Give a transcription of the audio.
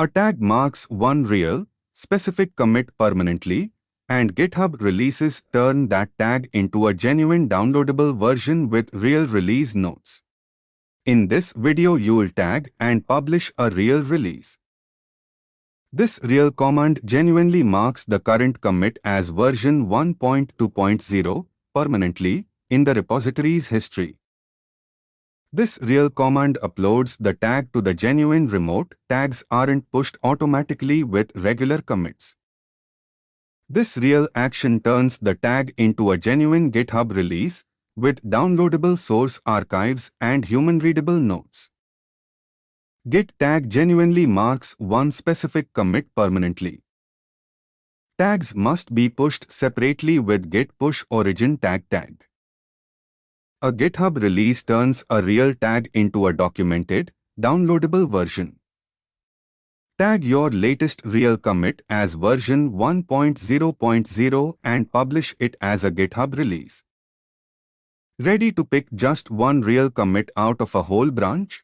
A tag marks one real, specific commit permanently, and GitHub Releases turn that tag into a genuine downloadable version with real release notes. In this video you'll tag and publish a real release. This real command genuinely marks the current commit as version 1.2.0 permanently in the repository's history. This real command uploads the tag to the genuine remote. Tags aren't pushed automatically with regular commits. This real action turns the tag into a genuine GitHub release with downloadable source archives and human-readable notes. Git tag genuinely marks one specific commit permanently. Tags must be pushed separately with git push origin tag. A GitHub release turns a real tag into a documented, downloadable version. Tag your latest real commit as version 1.0.0 and publish it as a GitHub release. Ready to pick just one real commit out of a whole branch?